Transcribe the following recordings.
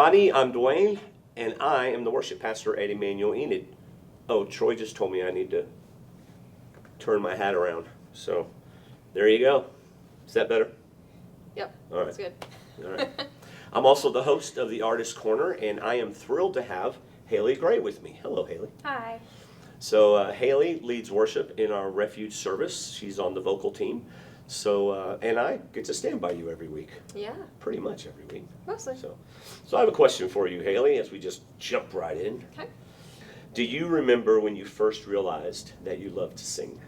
everybody. I'm Dwayne, and I am the worship pastor at Emmanuel Enid. Oh, Troy just told me I need to turn my hat around. So, there you go. Is that better? Yep, All right. that's good. All right. I'm also the host of the Artist Corner, and I am thrilled to have Hailey Gray with me. Hello, Hailey. Hi. So, Hailey leads worship in our Refuge service. She's on the vocal team. So, and I get to stand by you every week. Yeah. Pretty much every week. Mostly. So I have a question for you, Hailey, as we just jump right in. Okay. Do you remember when you first realized that you loved to sing?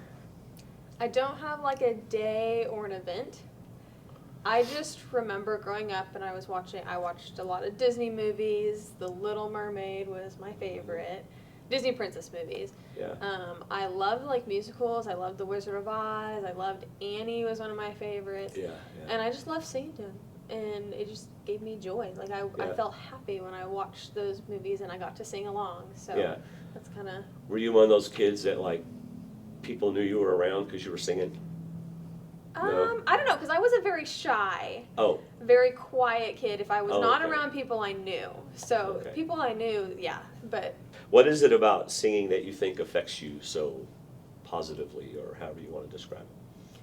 I don't have like a day or an event. I just remember growing up and I watched a lot of Disney movies. The Little Mermaid was my favorite. Disney princess movies. Yeah. I loved like musicals. I loved The Wizard of Oz. I loved Annie was one of my favorites. Yeah. And I just loved singing to him. And it just gave me joy. Like I felt happy when I watched those movies and I got to sing along. So that's kind of. Were you one of those kids that like people knew you were around because you were singing? No? I don't know, because I was a very shy, very quiet kid. If I was not around people I knew. So people I knew, yeah, but. What is it about singing that you think affects you so positively, or however you want to describe it?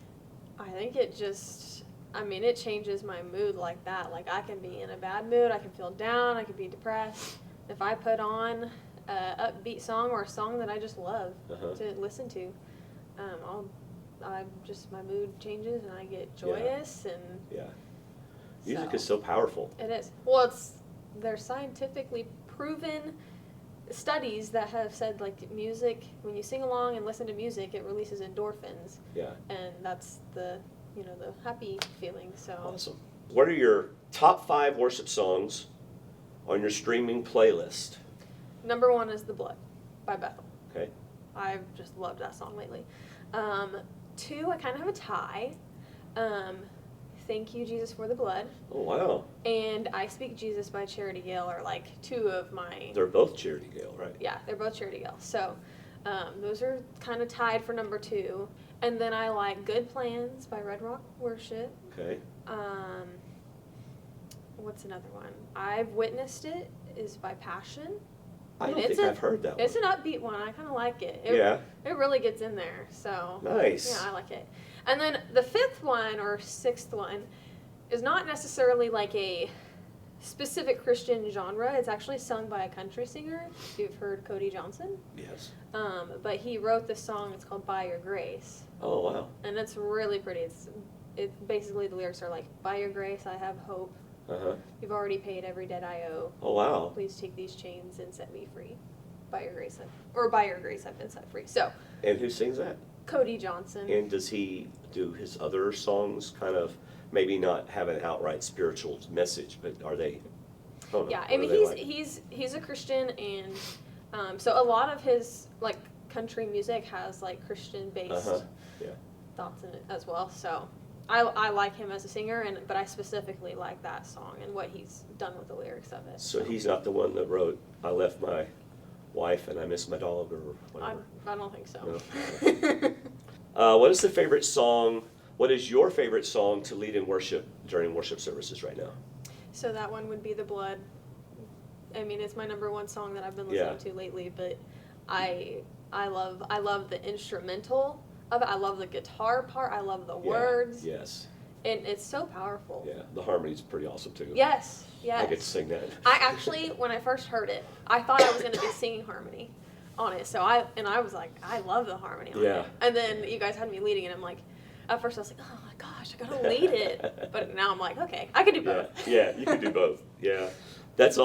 I think it just, it changes my mood like that. Like I can be in a bad mood, I can feel down, I can be depressed. If I put on an upbeat song or a song that I just love to listen to, my mood changes and I get joyous and music is so powerful. It is. Well, there's scientifically proven studies that have said like music, when you sing along and listen to music, it releases endorphins. Yeah. And that's the happy feeling. So awesome. What are your top 5 worship songs on your streaming playlist? Number 1 is The Blood by Bethel. Okay. I've just loved that song lately. 2, I kind of have a tie. Thank You, Jesus, for the Blood. Oh, wow. And I Speak Jesus by Charity Gale are like 2 of my... They're both Charity Gale, right? Yeah, they're both Charity Gale. So those are kind of tied for number 2. And then I like Good Plans by Red Rock Worship. Okay. What's another one? I've Witnessed It is by Passion. I don't think I've heard that one. It's an upbeat one. I kind of like it. It really gets in there. So nice. Yeah, I like it. And then the 5th one or 6th one is not necessarily like a specific Christian genre. It's actually sung by a country singer. If you've heard Cody Johnson. Yes. But he wrote this song. It's called By Your Grace. Oh, wow. And it's really pretty. It's basically the lyrics are like, by your grace I have hope. You've already paid every debt I owe. Oh, wow. Please take these chains and set me free. By your grace I've been set free. So. And who sings that? Cody Johnson. And does he do his other songs kind of maybe not have an outright spiritual message, but are they? Yeah, he's a Christian, and so a lot of his like country music has like Christian based thoughts in it as well. So I like him as a singer, but I specifically like that song and what he's done with the lyrics of it. So he's not the one that wrote "I left my wife and I miss my dog" or whatever? I don't think so. No. What is the favorite song? What is your favorite song to lead in worship during worship services right now? So that one would be The Blood. It's my number 1 song that I've been listening to lately, but I love the instrumental of it. I love the guitar part. I love the words. Yes. And it's so powerful. Yeah, the harmony's pretty awesome too. Yes. I get to sing that. I actually, when I first heard it, I thought I was going to be singing harmony on it. So I was like, I love the harmony on it. And then you guys had me leading it. I'm like, at first I was like, oh my gosh, I got to lead it. But now I'm like, okay, I can do both. Yeah, you can do both. Yeah. That's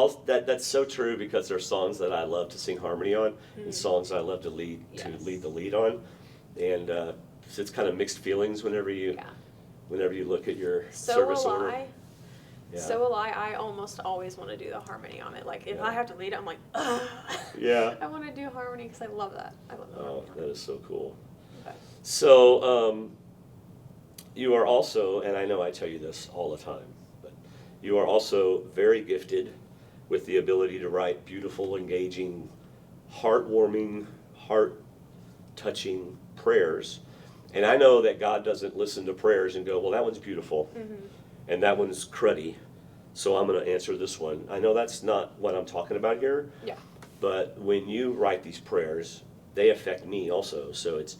so true, because there's songs that I love to sing harmony on and songs that I love to lead the lead on. And it's kind of mixed feelings whenever you look at your service order. Yeah. So will I. I almost always want to do the harmony on it. Like if I have to lead it, I'm like, ugh. Yeah. I want to do harmony because I love that. I love the harmony. That is so cool. Okay. So you are also, and I know I tell you this all the time, but you are also very gifted with the ability to write beautiful, engaging, heartwarming, heart-touching prayers. And I know that God doesn't listen to prayers and go, well, that one's beautiful, and that one's cruddy. So I'm going to answer this one. I know that's not what I'm talking about here. Yeah. But when you write these prayers, they affect me also. So it's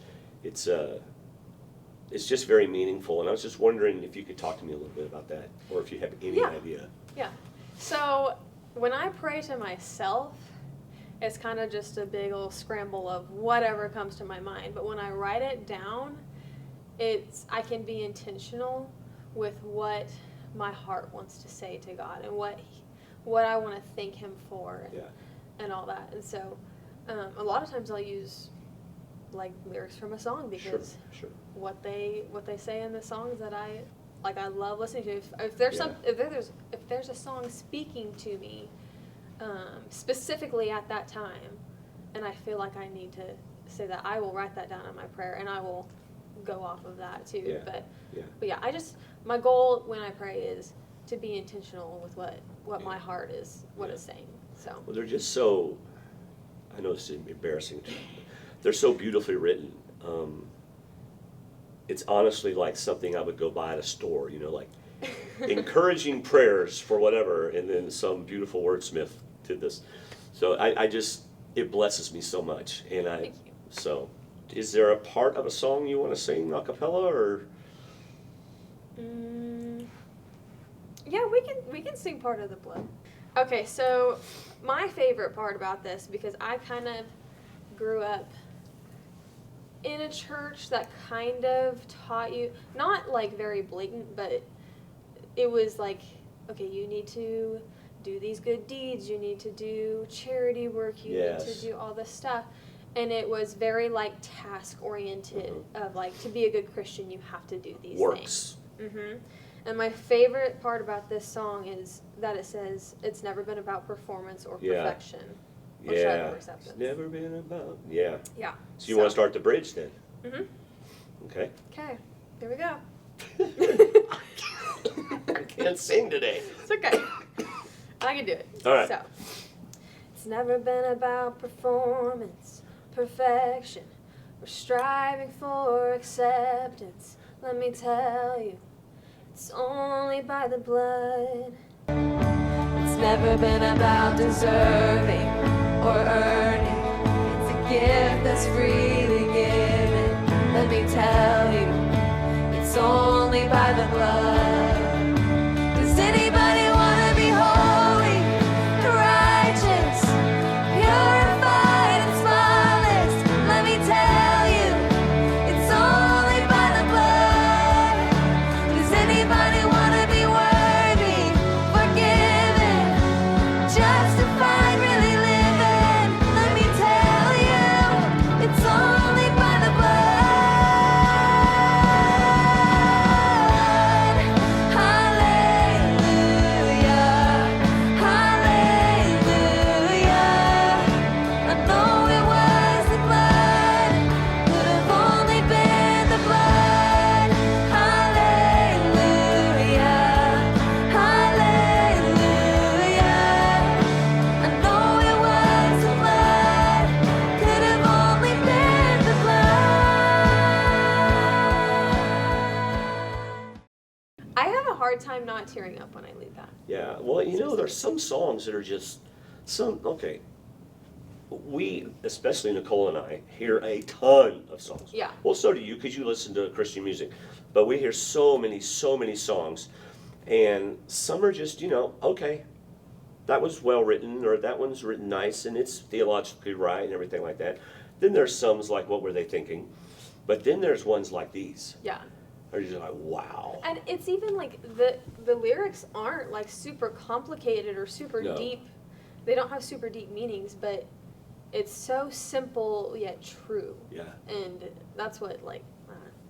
just very meaningful. And I was just wondering if you could talk to me a little bit about that, or if you have any idea. Yeah. So when I pray to myself, it's kind of just a big old scramble of whatever comes to my mind. But when I write it down, I can be intentional with what my heart wants to say to God and what I want to thank Him for and all that. And so a lot of times I'll use like lyrics from a song because what they say in the songs that I love listening to. If there's a song speaking to me specifically at that time, and I feel like I need to say that, I will write that down in my prayer and I will go off of that too. Yeah. But yeah, my goal when I pray is to be intentional with what my heart is is saying. So well, they're just so, I know it's embarrassing, they're so beautifully written. It's honestly like something I would go buy at a store, like encouraging prayers for whatever, and then some beautiful wordsmith did this. So it blesses me so much. And Thank you. So is there a part of a song you want to sing a cappella, or? Yeah, we can sing Part of the Blood. Okay, so my favorite part about this, because I kind of grew up in a church that kind of taught you, not like very blatant, but it was like, okay, you need to do these good deeds, you need to do charity work, you need to do all this stuff. And it was very like task oriented of like, to be a good Christian, you have to do these things. And my favorite part about this song is that it says it's never been about performance or perfection. Or acceptance. It's never been about, Yeah. So you want to start the bridge then? Okay. Okay, here we go. I can't sing today. It's okay. I can do it. All right. So, it's never been about performance, perfection, or striving for acceptance. Let me tell you, it's only by the blood. It's never been about deserving or earning. It's a gift that's freely given. Let me tell you, it's only by the blood. Does anybody want to be holy, righteous, purified and spotless? Let me tell you, it's only by the blood. Does anybody want to be worthy, forgiven, justified, really living? Let me tell you, it's only by the blood. I have a hard time not tearing up when I lead that. Yeah, well, there's some songs that are just, we, especially Nicole and I, hear a ton of songs. Yeah. Well, so do you, because you listen to Christian music. But we hear so many songs, and some are just, okay, that was well written, or that one's written nice, and it's theologically right, and everything like that. Then there's some like, what were they thinking? But then there's ones like these. Yeah. Are just like, wow. And it's even like the lyrics aren't like super complicated or super deep. They don't have super deep meanings, but it's so simple yet true. Yeah. And that's what it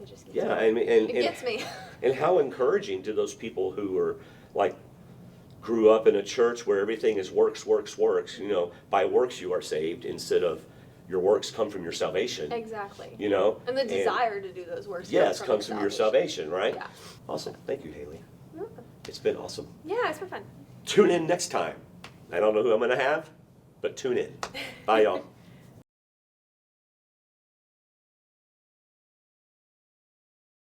just gets me. I mean, it gets me. And how encouraging to those people who are like grew up in a church where everything is works. By works you are saved, instead of your works come from your salvation. Exactly. And the desire to do those works. Yes, comes from your salvation, right? Yeah. Awesome. Thank you, Hailey. You're welcome. It's been awesome. Yeah, it's been fun. Tune in next time. I don't know who I'm going to have, but tune in. Bye, y'all.